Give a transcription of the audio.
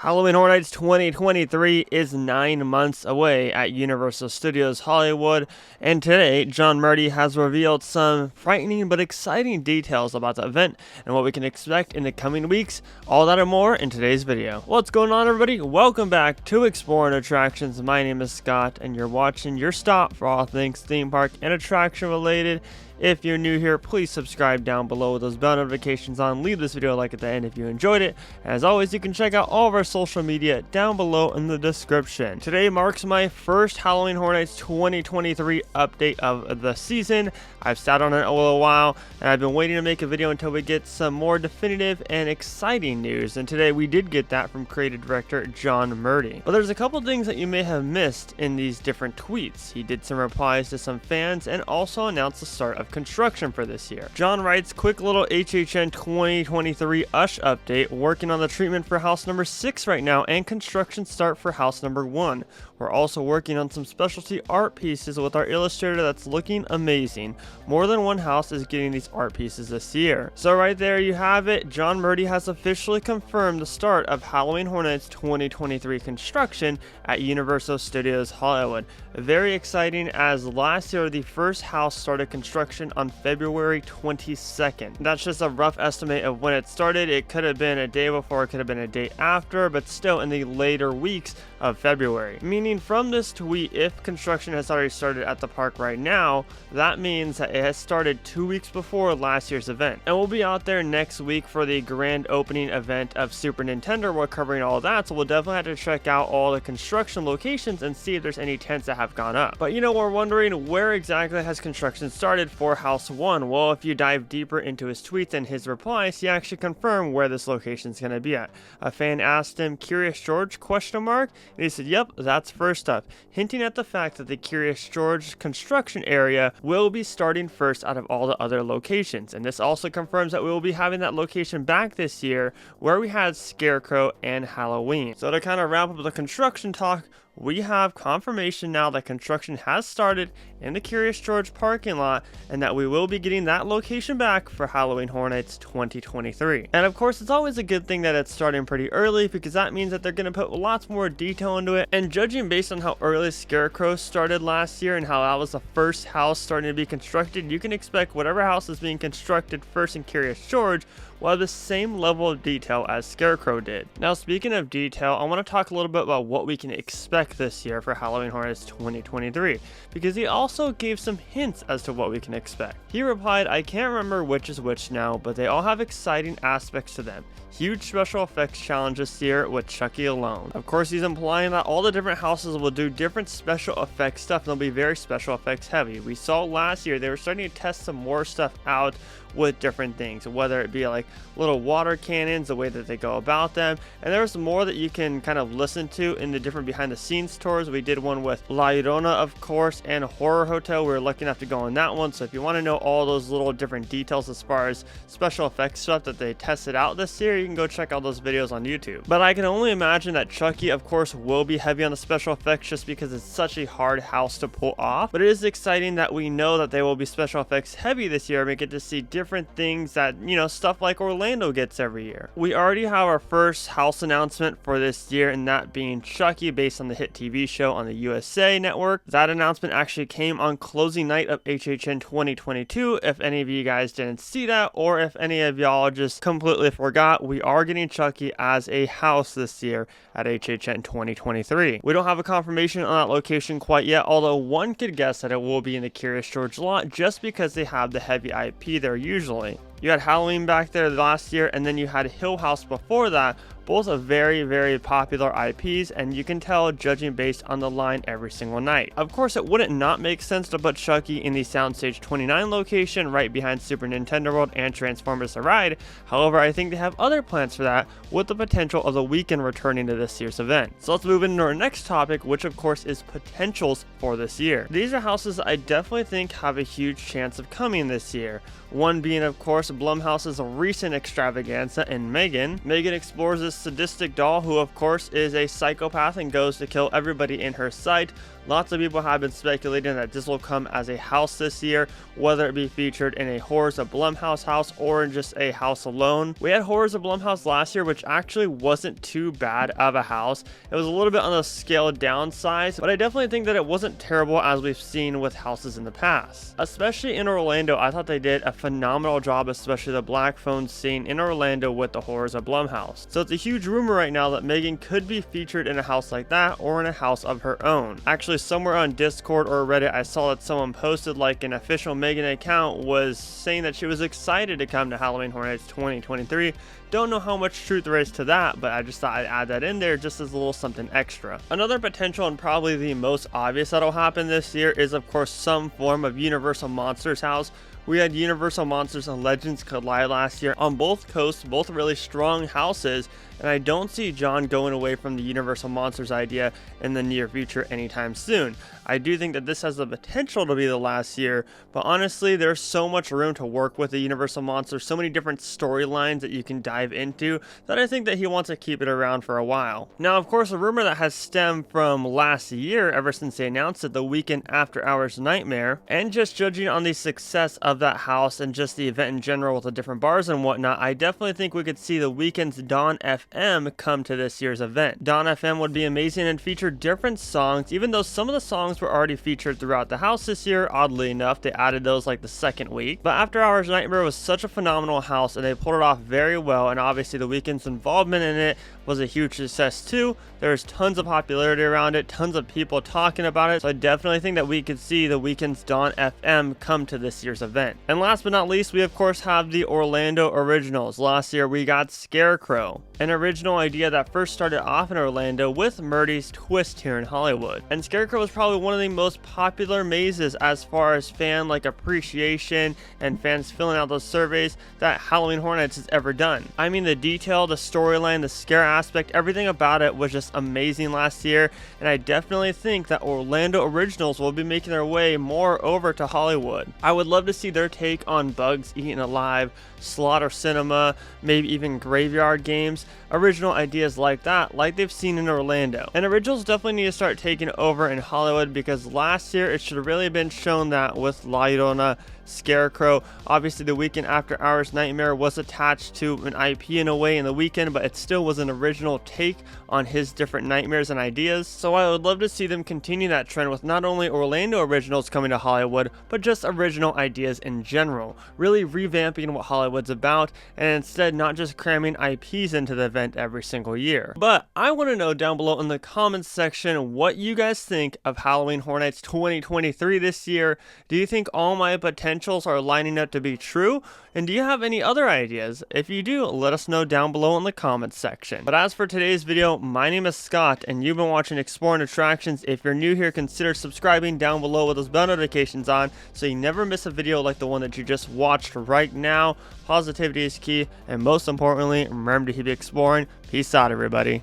Halloween Horror Nights 2023 is 9 months away at Universal Studios Hollywood, and today, John Murdy has revealed some frightening but exciting details about the event and what we can expect in the coming weeks. All that and more in today's video. What's going on, everybody? Welcome back to Exploring Attractions. My name is Scott, and you're watching your stop for all things theme park and attraction related. If you're new here, please subscribe down below with those bell notifications on. Leave this video a like at the end if you enjoyed it. As always, you can check out all of our social media down below in the description. Today marks my first Halloween Horror Nights 2023 update of the season. I've sat on it a little while, and I've been waiting to make a video until we get some more definitive and exciting news. And today we did get that from creative director John Murdy. But there's a couple things that you may have missed in these different tweets. He did some replies to some fans and also announced the start of construction for this year. John writes, quick little HHN 2023 USH update, working on the treatment for house number 6 right now and construction start for house number 1. We're also working on some specialty art pieces with our illustrator that's looking amazing. More than one house is getting these art pieces this year. So right there you have it. John Murdy has officially confirmed the start of Halloween Horror Nights 2023 construction at Universal Studios Hollywood. Very exciting, as last year the first house started construction on February 22nd. That's just a rough estimate of when it started. It could have been a day before, it could have been a day after, but still in the later weeks of February. Meaning from this tweet, if construction has already started at the park right now, that means that it has started 2 weeks before last year's event. And we'll be out there next week for the grand opening event of Super Nintendo. We're covering all that, so we'll definitely have to check out all the construction locations and see if there's any tents that have gone up. But you know, we're wondering where exactly has construction started for House 1? Well, if you dive deeper into his tweets and his replies, he actually confirmed where this location is going to be at. A fan asked him, Curious George, ? And he said, yep, that's first up, hinting at the fact that the Curious George construction area will be starting first out of all the other locations. And this also confirms that we will be having that location back this year where we had Scarecrow and Halloween. So to kind of wrap up the construction talk, we have confirmation now that construction has started in the Curious George parking lot, and that we will be getting that location back for Halloween Horror Nights 2023. And of course, it's always a good thing that it's starting pretty early, because that means that they're going to put lots more detail into it. And judging based on how early Scarecrow started last year and how that was the first house starting to be constructed, you can expect whatever house is being constructed first in Curious George will have the same level of detail as Scarecrow did. Now, speaking of detail, I want to talk a little bit about what we can expect this year for Halloween Horror Nights 2023, because he also gave some hints as to what we can expect. He replied, I can't remember which is which now, but they all have exciting aspects to them. Huge special effects challenge this year with Chucky alone. Of course, he's implying that all the different houses will do different special effects stuff, and they'll be very special effects heavy. We saw last year they were starting to test some more stuff out with different things, whether it be like little water cannons, the way that they go about them. And there's more that you can kind of listen to in the different behind the scenes tours. We did one with La Llorona, of course, and Horror Hotel. We were lucky enough to go on that one. So if you want to know all those little different details as far as special effects stuff that they tested out this year, you can go check out those videos on YouTube. But I can only imagine that Chucky, of course, will be heavy on the special effects just because it's such a hard house to pull off. But it is exciting that we know that they will be special effects heavy this year. We get to see different things that, you know, stuff like Orlando gets every year. We already have our first house announcement for this year, and that being Chucky, based on the hit TV show on the USA Network. That announcement actually came on closing night of HHN 2022. If any of you guys didn't see that, or if any of y'all just completely forgot, we are getting Chucky as a house this year at HHN 2023. We don't have a confirmation on that location quite yet, although one could guess that it will be in the Curious George lot just because they have the heavy IP there usually. You had Halloween back there last year, and then you had Hill House before that. Both are very, very popular IPs, and you can tell judging based on the line every single night. Of course, it wouldn't not make sense to put Chucky in the Soundstage 29 location right behind Super Nintendo World and Transformers The Ride. However, I think they have other plans for that, with the potential of the weekend returning to this year's event. So let's move into our next topic, which of course is potentials for this year. These are houses I definitely think have a huge chance of coming this year. One being, of course, Blumhouse's recent extravaganza in Megan. Megan explores this vicious, sadistic doll who, of course, is a psychopath and goes to kill everybody in her sight. Lots of people have been speculating that this will come as a house this year, whether it be featured in a Horrors of Blumhouse house or in just a house alone. We had Horrors of Blumhouse last year, which actually wasn't too bad of a house. It was a little bit on the scaled down size, but I definitely think that it wasn't terrible as we've seen with houses in the past. Especially in Orlando, I thought they did a phenomenal job, especially the Black Phone scene in Orlando with the Horrors of Blumhouse. So it's a huge rumor right now that Megan could be featured in a house like that or in a house of her own. Actually, somewhere on Discord or Reddit, I saw that someone posted like an official Megan account was saying that she was excited to come to Halloween Horror Nights 2023. Don't know how much truth there is to that, but I just thought I'd add that in there just as a little something extra. Another potential and probably the most obvious that'll happen this year is, of course, some form of Universal Monsters house. We had Universal Monsters and Legends collide last year on both coasts, both really strong houses, and I don't see John going away from the Universal Monsters idea in the near future anytime soon. I do think that this has the potential to be the last year, but honestly, there's so much room to work with the Universal Monsters, so many different storylines that you can dive into, that I think that he wants to keep it around for a while. Now, of course, a rumor that has stemmed from last year, ever since they announced it, the Weekend After Hours Nightmare, and just judging on the success of that house and just the event in general with the different bars and whatnot, I definitely think we could see the Weeknd's Dawn FM come to this year's event. Dawn FM would be amazing and feature different songs, even though some of the songs were already featured throughout the house this year. Oddly enough, they added those like the second week. But After Hours Nightmare was such a phenomenal house and they pulled it off very well, and obviously the Weeknd's involvement in it was a huge success too. There's tons of popularity around it, tons of people talking about it, so I definitely think that we could see the Weeknd's Dawn FM come to this year's event. And last but not least, we of course have the Orlando Originals. Last year we got Scarecrow, an original idea that first started off in Orlando with Murdy's twist here in Hollywood. And Scarecrow was probably one of the most popular mazes as far as fan appreciation and fans filling out those surveys that Halloween Horror Nights has ever done. I mean, the detail, the storyline, the scare aspect, everything about it was just amazing last year, and I definitely think that Orlando Originals will be making their way more over to Hollywood. I would love to see their take on Bugs Eaten Alive, Slaughter Cinema, maybe even Graveyard Games, original ideas like that, like they've seen in Orlando. And Originals definitely need to start taking over in Hollywood, because last year it should have really been shown that with La Llorona, Scarecrow. Obviously the Weekend After Hours Nightmare was attached to an IP in a way in the Weeknd, but it still was an original take on his different nightmares and ideas. So I would love to see them continue that trend with not only Orlando Originals coming to Hollywood, but just original ideas in general, really revamping what Hollywood's about, and instead not just cramming IPs into the event every single year. But I want to know down below in the comments section what you guys think of Halloween Horror Nights 2023 this year. Do you think all my potentials are lining up to be true? And do you have any other ideas? If you do, let us know down below in the comments section. But as for today's video, my name is Scott, and you've been watching Exploring Attractions. If you're new here, consider subscribing down below with those bell notifications on so you never miss a video like the one that you just watched right now. Positivity is key, and most importantly, remember to keep exploring. Peace out, everybody.